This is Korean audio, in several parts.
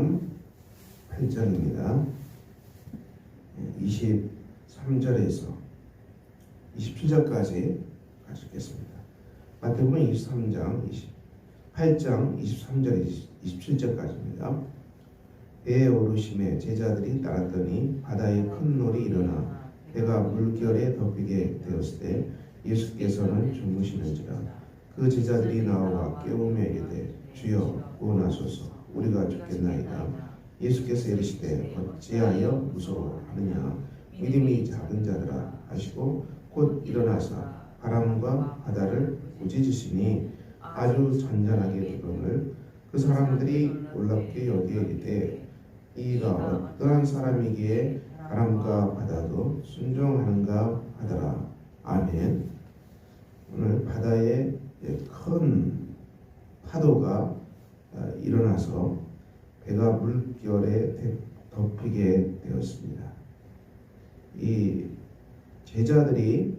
말씀 8장입니다. 23절에서 27절까지 가시겠습니다. 마태복음 8장 23절 27절까지입니다. 배에 오르심에 제자들이 따랐더니 바다에 큰 놀이 일어나 배가 물결에 덮이게 되었을 때 예수께서는 주무시는지라. 그 제자들이 나와 깨우며 이르되 주여 구원하소서 우리가 죽겠나이다. 예수께서 이르시되 어찌하여 무서워하느냐 믿음이 작은 자들아 하시고 곧 일어나사 바람과 바다를 꾸짖으시니 아주 잔잔하게 들으늘 그 사람들이 놀랍게 여기에 이르되 이가 어떠한 사람이기에 바람과 바다도 순종하는가 하더라. 아멘. 오늘 바다에 큰 파도가 일어나서 배가 물결에 덮이게 되었습니다. 이 제자들이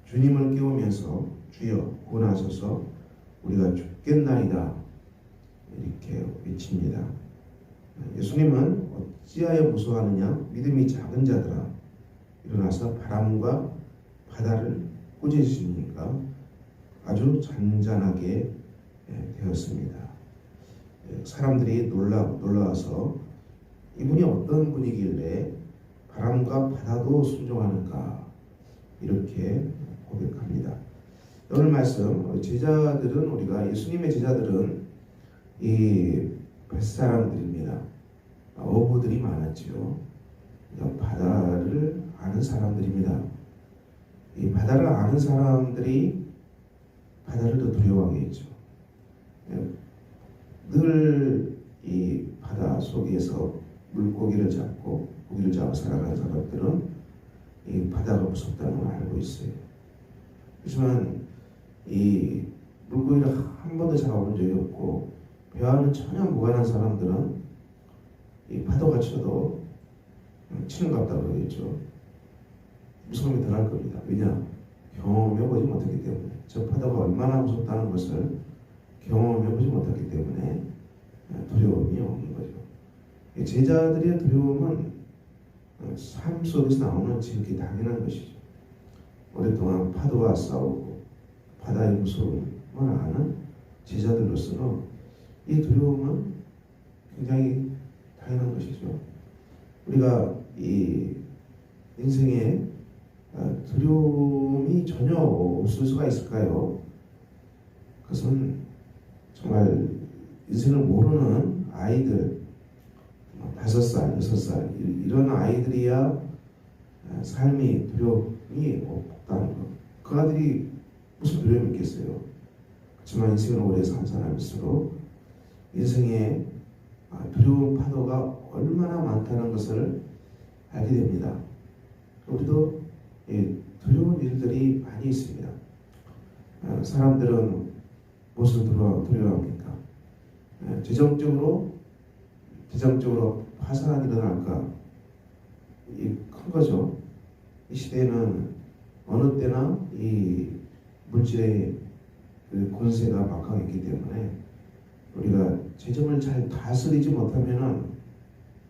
주님을 깨우면서 주여 구원하소서 우리가 죽겠나이다 이렇게 외칩니다. 예수님은 어찌하여 무서워하느냐 믿음이 작은 자들아 일어나서 바람과 바다를 꾸짖으시니까 아주 잔잔하게 되었습니다. 사람들이 놀라워서 이분이 어떤 분이길래 바람과 바다도 순종하는가 이렇게 고백합니다. 오늘 말씀 제자들은 우리가 예수님의 제자들은 이 뱃사람들입니다. 어부들이 많았죠. 바다를 아는 사람들입니다. 이 바다를 아는 사람들이 바다를 더 두려워하겠죠. 늘 이 바다 속에서 물고기를 잡고 고기를 잡아 살아가는 사람들은 이 바다가 무섭다는 걸 알고 있어요. 하지만 이 물고기를 한 번도 잡아본 적이 없고 배와는 전혀 무관한 사람들은 이 파도가 쳐도 치는 것 같다고 그러겠죠. 무서움이 덜할 겁니다. 왜냐? 경험해보지 못했기 때문에. 저 파도가 얼마나 무섭다는 것을 경험해보지 못했기 때문에 두려움이 없는 거죠. 제자들의 두려움은 삶 속에서 나오는 지극히 당연한 것이죠. 오랫동안 파도와 싸우고 바다의 무서움을 아는 제자들로서는 이 두려움은 굉장히 당연한 것이죠. 우리가 이 인생에 두려움이 전혀 없을 수가 있을까요? 그것은 정말 인생을 모르는 아이들 5살, 6살 이런 아이들이야 삶이 두려움이 없다는 것. 그 아들이 무슨 두려움이 있겠어요? 그렇지만 인생을 오래 산 사람일수록 인생에 두려운 파도가 얼마나 많다는 것을 알게 됩니다. 우리도 두려운 일들이 많이 있습니다. 사람들은 무엇을 두려워합니까? 재정적으로 파산이 일어날까? 큰 거죠. 이 시대에는 어느 때나 이 물질의 그 권세가 막강했기 때문에 우리가 재정을 잘 다스리지 못하면은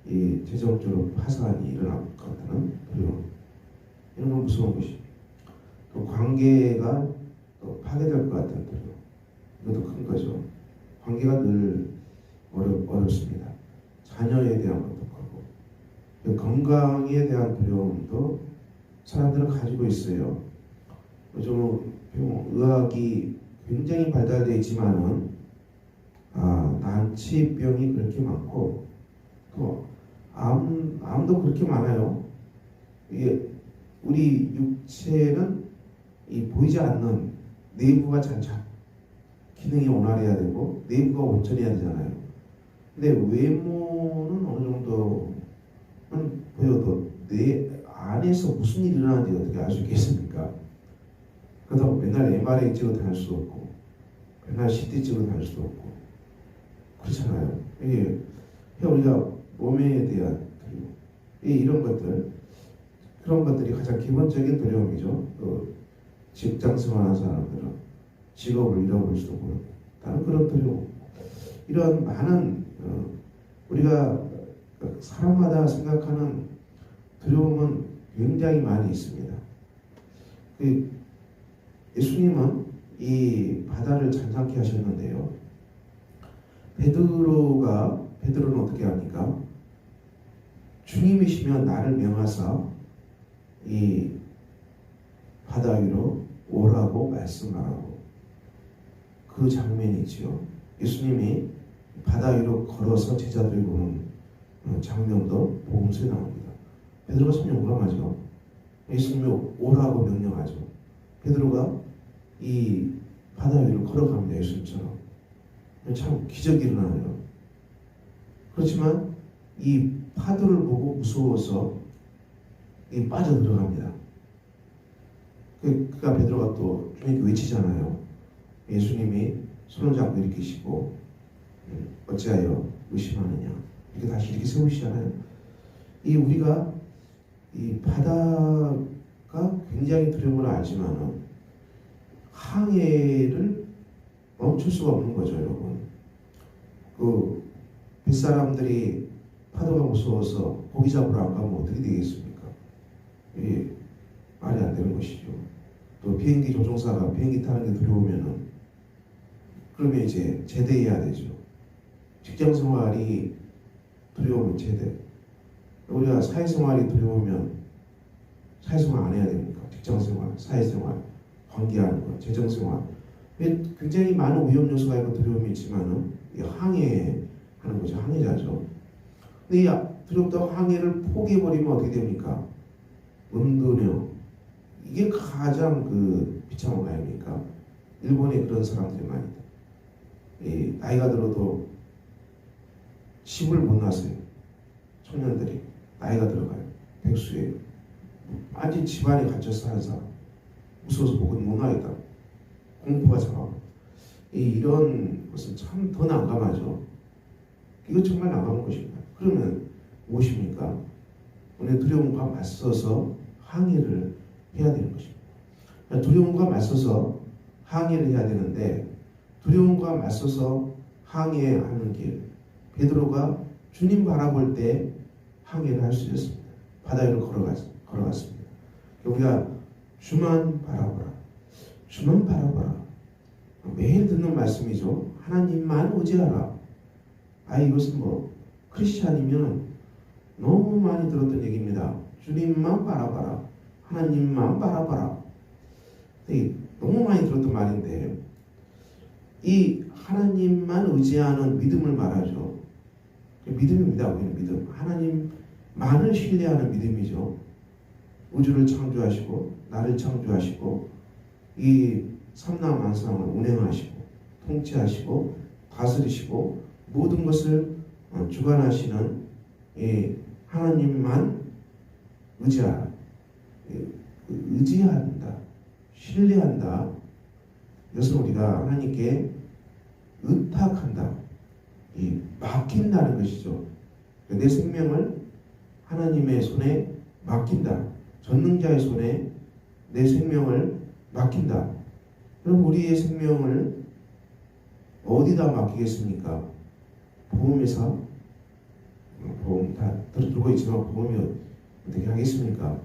이 재정적으로 파산이 일어날 것 같다는 두려움. 이런 건 무서운 것이. 또 관계가 또 파괴될 것 같은 두려움. 이것도 큰 거죠. 관계가 늘 어렵습니다. 자녀에 대한 것도 크고 건강에 대한 두려움도 사람들은 가지고 있어요. 요즘 의학이 굉장히 발달되어 있지만은 난치병이 그렇게 많고 또 암도 그렇게 많아요. 이게 우리 육체는 이 보이지 않는 내부가 기능이 원활해야 되고 내부가 온전해야 되잖아요. 근데 외모는 어느 정도는 보여도 내 안에서 무슨 일이 일어나는지 어떻게 알 수 있겠습니까? 그렇다고 맨날 MRI 찍어 다닐 수도 없고 맨날 CT 찍어 다닐 수도 없고 그렇잖아요. 이게 우리가 몸에 대한 두려움, 이런 것들, 그런 것들이 가장 기본적인 두려움이죠. 또 직장 생활하는 사람들은 직업을 잃어버릴 수도 모르고 다른 그런 두려움, 이런 많은 우리가 사람마다 생각하는 두려움은 굉장히 많이 있습니다. 예수님은 이 바다를 잔잔케 하셨는데요. 베드로는 어떻게 합니까? 주님이시면 나를 명하사 이 바다 위로 오라고 말씀하라고. 그 장면이지요. 예수님이 바다 위로 걸어서 제자들을 보는 장면도 복음서에 나옵니다. 베드로가 참 용감하죠. 예수님이 오라고 명령하죠. 베드로가 이 바다 위로 걸어갑니다. 예수님처럼. 참 기적이 일어나요. 그렇지만 이 파도를 보고 무서워서 빠져 들어갑니다. 그러니까 베드로가 또 주님께 외치잖아요. 예수님이 손을 잡고 일으키시고 어찌하여 의심하느냐. 이렇게 다시 이렇게 세우시잖아요. 우리가 이 바다가 굉장히 두려운 걸 알지만은 항해를 멈출 수가 없는 거죠, 여러분. 뱃사람들이 파도가 무서워서 고기 잡으러 안 가면 어떻게 되겠습니까? 이게 말이 안 되는 것이죠. 또 비행기 조종사가 비행기 타는 게 두려우면은 그러면 이제 제대해야 되죠. 직장 생활이 두려우면 제대. 우리가 사회생활이 두려우면 사회생활 안 해야 됩니까? 직장 생활, 사회생활, 관계하는 것, 재정생활. 굉장히 많은 위험 요소가 있고 두려움이 있지만은 항해하는 거죠. 항해자죠. 근데 이 두렵다고 항해를 포기해버리면 어떻게 됩니까? 은둔형. 이게 가장 비참한 거 아닙니까? 일본에 그런 사람들이 많이 있다. 나이가 들어도 집을 못 나서요. 청년들이 나이가 들어가요. 백수예요. 아직 집안에 갇혀서 사는 사람. 무서워서 못 나겠다. 공포가 잡아. 이런 것은 참 더 난감하죠. 이거 정말 난감한 것입니다. 그러면 무엇입니까? 오늘 두려움과 맞서서 항해를 해야 되는 것입니다. 두려움과 맞서서 항해를 해야 되는데 두려움과 맞서서 항해하는 길. 베드로가 주님 바라볼 때 항해를 할 수 있었습니다. 바다 위로 걸어갔습니다. 우리가 주만 바라보라. 주만 바라보라. 매일 듣는 말씀이죠. 하나님만 의지하라. 이것은 크리스찬이면 너무 많이 들었던 얘기입니다. 주님만 바라봐라. 하나님만 바라봐라. 너무 많이 들었던 말인데 이 하나님만 의지하는 믿음을 말하죠. 믿음입니다. 우리는 믿음. 하나님만을 신뢰하는 믿음이죠. 우주를 창조하시고 나를 창조하시고 이 삼라만상을 운행하시고 통치하시고 다스리시고 모든 것을 주관하시는 하나님만 의지하라. 의지한다. 신뢰한다. 이것은 우리가 하나님께 의탁한다. 맡긴다는 것이죠. 내 생명을 하나님의 손에 맡긴다. 전능자의 손에 내 생명을 맡긴다. 그럼 우리의 생명을 어디다 맡기겠습니까? 보험회사? 보험 다 들고 있지만 보험이 어떻게 하겠습니까?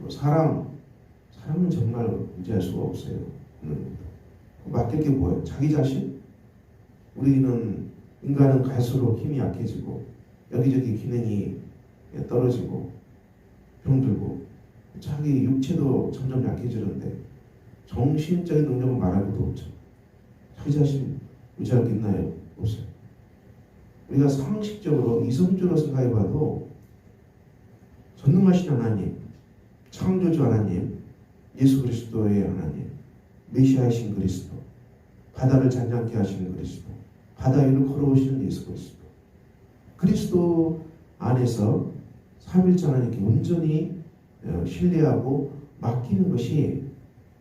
사람은 정말 의지할 수가 없어요. 맡길 게 뭐예요? 자기 자신? 인간은 갈수록 힘이 약해지고 여기저기 기능이 떨어지고 병들고 자기 육체도 점점 약해지는데 정신적인 능력은 말할 것도 없죠. 자기 자신 의지할 게 있나요? 없어요. 우리가 상식적으로 이성적으로 생각해봐도 전능하신 하나님, 창조주 하나님, 예수 그리스도의 하나님, 메시아이신 그리스도, 바다를 잔잔케 하시는 그리스도, 바다 위를 걸어오시는 예수 그리스도 안에서 삼일째 하나님께 온전히 신뢰하고 맡기는 것이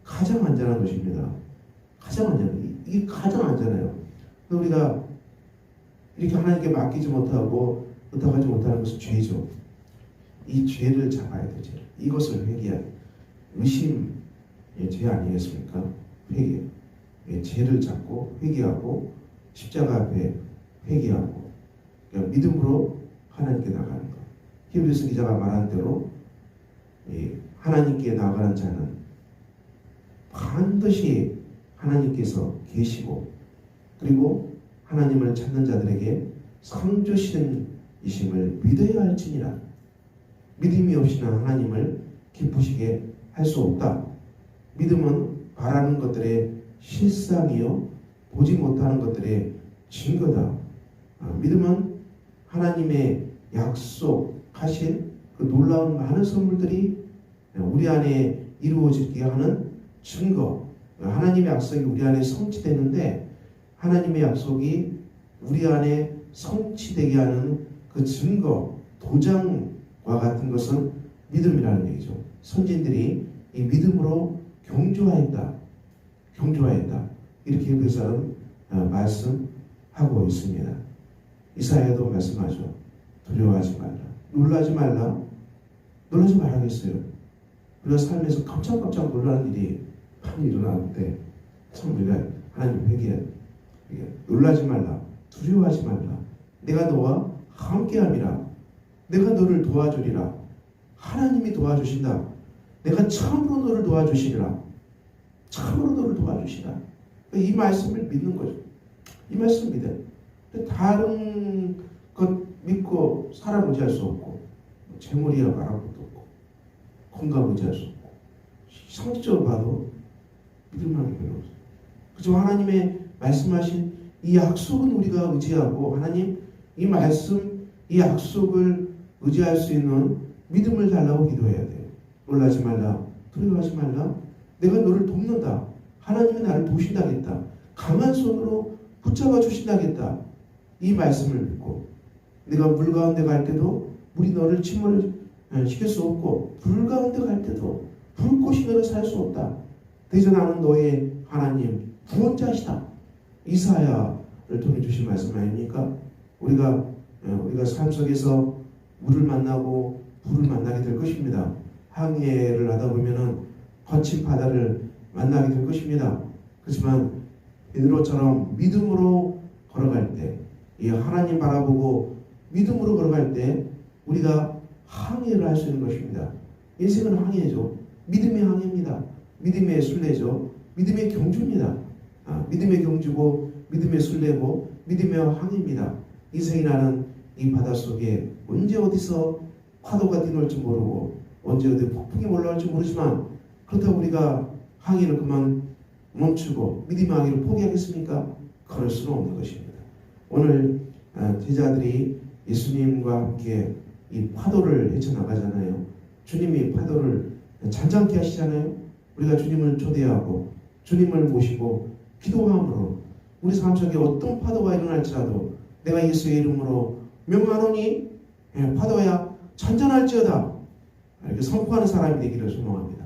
가장 안전한 것입니다. 가장 안전해요. 이게 가장 안전해요. 우리가 이렇게 하나님께 맡기지 못하고 의탁하지 못하는 것은 죄죠. 이 죄를 잡아야 돼요. 죄를. 이것을 회개해야 돼요. 의심, 죄 아니겠습니까? 회개. 죄를 잡고 회개하고 십자가 앞에 회개하고 믿음으로 하나님께 나가는 것. 히브리서 기자가 말한 대로 하나님께 나가는 자는 반드시 하나님께서 계시고 그리고 하나님을 찾는 자들에게 상 주시는 이심을 믿어야 할지니라. 믿음이 없이는 하나님을 기쁘시게 할 수 없다. 믿음은 바라는 것들의 실상이요 보지 못하는 것들의 증거다. 믿음은 하나님의 약속하신 그 놀라운 많은 선물들이 우리 안에 이루어지게 하는 증거. 하나님의 약속이 우리 안에 성취되는데 하나님의 약속이 우리 안에 성취되게 하는 그 증거, 도장과 같은 것은 믿음이라는 얘기죠. 선진들이 이 믿음으로 경주하였다. 이렇게 히브리서는 말씀하고 있습니다. 이사야도 말씀하죠. 두려워하지 말라. 놀라지 말라겠어요. 우리가 삶에서 깜짝깜짝 놀라는 일이 많이 일어나는데 참 우리가 하나님 회개해. 놀라지 말라. 두려워하지 말라. 내가 너와 함께함이라. 내가 너를 도와주리라. 하나님이 도와주신다. 내가 참으로 너를 도와주시리라. 참으로 너를 도와주시라. 이 말씀을 믿는 거죠. 이 말씀 믿어요. 다른 것 믿고 사람 의지할 수 없고 재물이야 말할 것도 없고 건강 의지할 수 없고 상식적으로 봐도 믿을 만한 게 별로 없어요. 그렇지만 하나님의 말씀하신 이 약속은 우리가 의지하고 하나님 이 말씀 이 약속을 의지할 수 있는 믿음을 달라고 기도해야 돼요. 놀라지 말라. 두려워하지 말라. 내가 너를 돕는다. 하나님이 나를 도우신다겠다. 강한 손으로 붙잡아 주신다겠다. 이 말씀을 믿고 내가 물 가운데 갈 때도 물이 너를 침몰을 시킬 수 없고 불 가운데 갈 때도 불꽃이 너를 살 수 없다. 대저 나는 너의 하나님 구원자시다. 이사야를 통해 주신 말씀 아닙니까? 우리가 삶 속에서 물을 만나고 불을 만나게 될 것입니다. 항해를 하다 보면은 거친 바다를 만나게 될 것입니다. 그렇지만 베드로처럼 믿음으로 걸어갈 때, 이 하나님 바라보고 믿음으로 걸어갈 때 우리가 항해를 할 수 있는 것입니다. 인생은 항해죠. 믿음의 항해입니다. 믿음의 순례죠. 믿음의 경주입니다. 믿음의 경주고 믿음의 순례고 믿음의 항해입니다. 인생이라는 이 바닷속에 언제 어디서 파도가 뛰놀지 모르고 언제 어디 폭풍이 올라올지 모르지만 그렇다고 우리가 항해를 그만 멈추고 믿음의 항해를 포기하겠습니까? 그럴 수는 없는 것입니다. 오늘 제자들이 예수님과 함께 이 파도를 헤쳐나가잖아요. 주님이 파도를 잔잔케 하시잖아요. 우리가 주님을 초대하고 주님을 모시고 기도함으로 우리 삶 속에 어떤 파도가 일어날지라도 내가 예수의 이름으로 명하노니 파도야 잔잔할지어다 이렇게 선포하는 사람이 되기를 소망합니다.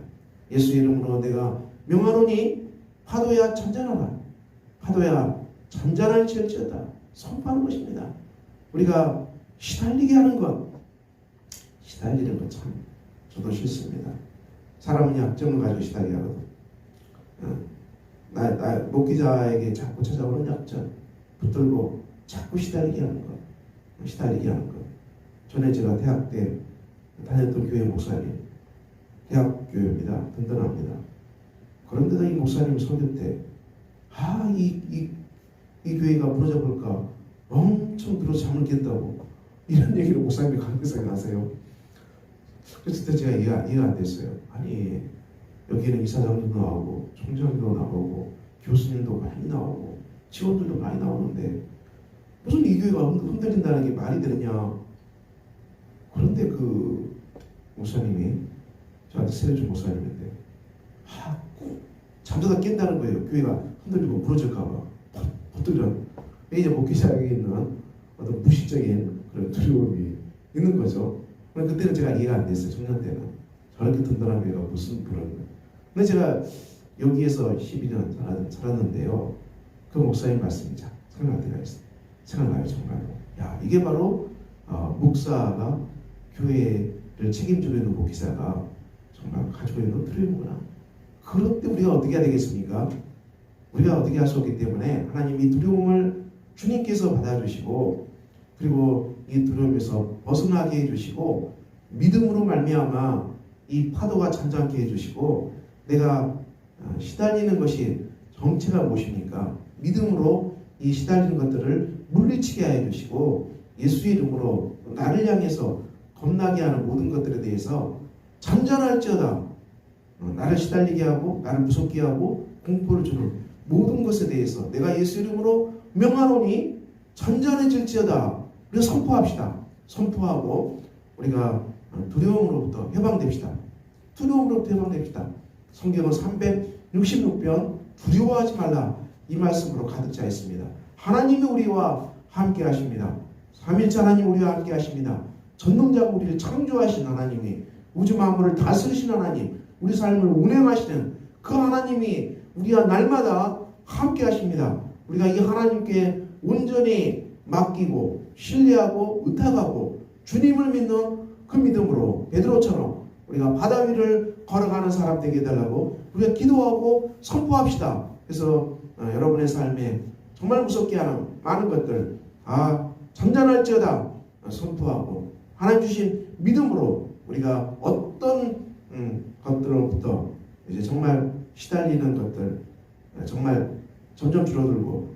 예수의 이름으로 내가 명하노니 파도야 잔잔하라. 파도야 잔잔할지어다 선포하는 것입니다. 우리가 시달리게 하는 것, 시달리는 것 참 저도 싫습니다. 사람은 약점을 가지고 시달리게 하거든. 목기자에게 자꾸 찾아오는 약점 붙들고 자꾸 시달리게 하는 것. 전에 제가 대학 때 다녔던 교회 목사님, 대학교회입니다. 든든합니다. 그런데도 이 목사님 설교 때 이 교회가 무너져 볼까 엄청 들어서 잠을 깼다고 이런 얘기를 목사님이 강력하게 하세요. 그래서 그때 제가 이해가 안 됐어요. 아니 여기는 이사장님도 나오고 총장도 나오고 교수님도 많이 나오고 직원들도 많이 나오는데 무슨 이 교회가 흔들린다는 게 말이 되느냐. 그런데 그 목사님이 저한테 세례주 목사님인데 잠자다 깬다는 거예요. 교회가 흔들리고 무너질까봐 붙들면 이제 목회자에게 있는 어떤 무식적인 그런 두려움이 있는 거죠. 그때는 제가 이해가 안 됐어요. 청년 때는 저렇게 든든한 교회가 무슨 그런. 근데 제가 여기에서 12년 살았는데요. 그 목사님 말씀이 생각나요 정말로. 이게 바로 목사가 교회를 책임지고 있는 목회자가 정말 가지고 있는 두려움이구나. 그럴 때 우리가 어떻게 해야 되겠습니까? 우리가 어떻게 할 수 없기 때문에 하나님 이 두려움을 주님께서 받아주시고 그리고 이 두려움에서 벗어나게 해주시고 믿음으로 말미암아 이 파도가 잔잔케 해주시고 내가 시달리는 것이 정체가 무엇입니까? 믿음으로 이 시달리는 것들을 물리치게 해주시고 예수의 이름으로 나를 향해서 겁나게 하는 모든 것들에 대해서 잔잔할지어다 나를 시달리게 하고 나를 무섭게 하고 공포를 주는 모든 것에 대해서 내가 예수 이름으로 명하노니 잔잔해질지어다. 우리가 선포합시다. 선포하고 우리가 두려움으로부터 해방됩시다. 두려움으로부터 해방됩시다. 성경은 366편 두려워하지 말라 이 말씀으로 가득 차 있습니다. 하나님이 우리와 함께 하십니다. 삼일째 하나님 우리와 함께 하십니다. 전능자고 우리를 창조하신 하나님이 우주 만물을 다스리신 하나님 우리 삶을 운행하시는 그 하나님이 우리와 날마다 함께 하십니다. 우리가 이 하나님께 온전히 맡기고 신뢰하고 의탁하고 주님을 믿는 그 믿음으로 베드로처럼 우리가 바다 위를 걸어가는 사람 되게 해달라고 우리가 기도하고 선포합시다. 그래서 여러분의 삶에 정말 무섭게 하는 많은 것들 잔잔할지어다 선포하고 하나님 주신 믿음으로 우리가 어떤 것들로부터 이제 정말 시달리는 것들 정말 점점 줄어들고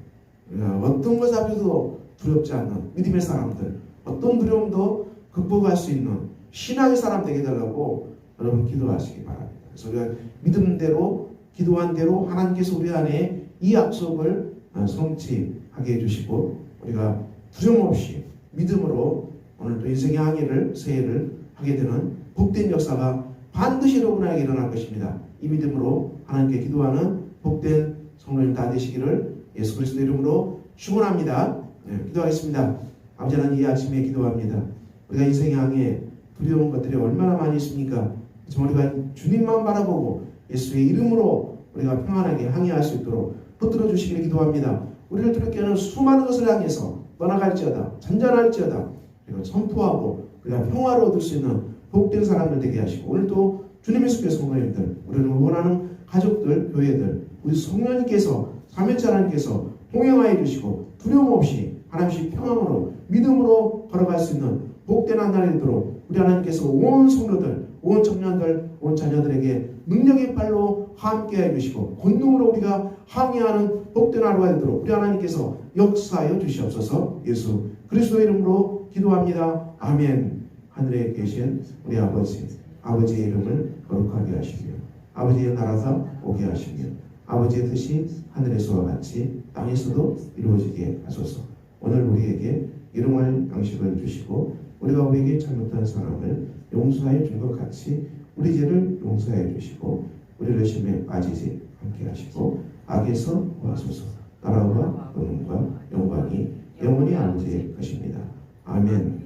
우리가 어떤 것 앞에서도 두렵지 않는 믿음의 사람들 어떤 두려움도 극복할 수 있는 신앙의 사람 되게 해달라고 여러분 기도하시기 바랍니다. 그래서 우리가 믿음대로 기도한 대로 하나님께서 우리 안에 이 약속을 성취하게 해주시고 우리가 두려움 없이 믿음으로 오늘도 인생의 항해를 새해를 하게 되는 복된 역사가 반드시 여러분에게 일어날 것입니다. 이 믿음으로 하나님께 기도하는 복된 성도님 다 되시기를 예수 그리스도 이름으로 축원합니다. 기도하겠습니다. 아버지 하나님 이 아침에 기도합니다. 우리가 인생의 항해 두려운 것들이 얼마나 많이 있습니까? 정말 우리가 주님만 바라보고 예수의 이름으로 우리가 평안하게 항해할 수 있도록 붙들어 주시기를 기도합니다. 우리를 두렵게 하는 수많은 것을 향해서 떠나갈지어다 잔잔할지어다 그리고 선포하고 우리가 평화를 얻을 수 있는 복된 사람들 되게 하시고 오늘도 주님의 숲의 성도님들 우리를 응원하는 가족들 교회들 우리 성령님께서 삼위일체 하나님께서 동행하여 주시고 두려움 없이 하나님씩 평안으로 믿음으로 걸어갈 수 있는 복된 한 날이 되도록 우리 하나님께서 온 성도들 온 청년들 온 자녀들에게 능력의 팔로 함께해 주시고 권능으로 우리가 항해하는 복된 하루가 되도록 우리 하나님께서 역사하여 주시옵소서. 예수 그리스도의 이름으로 기도합니다. 아멘. 하늘에 계신 우리 아버지의 이름을 거룩하게 하시며 아버지의 나라가 오게 하시며 아버지의 뜻이 하늘에서와 같이 땅에서도 이루어지게 하소서. 오늘 우리에게 일용할 양식을 주시고 우리가 우리에게 잘못한 사람을 용서하여 준 것 같이 우리 죄를 용서하여 주시고 우리를 시험에 빠지지 않게 하시고 악에서 구하소서. 나라와 권능과 영광이 영원히 아버지의 것입니다. 아멘.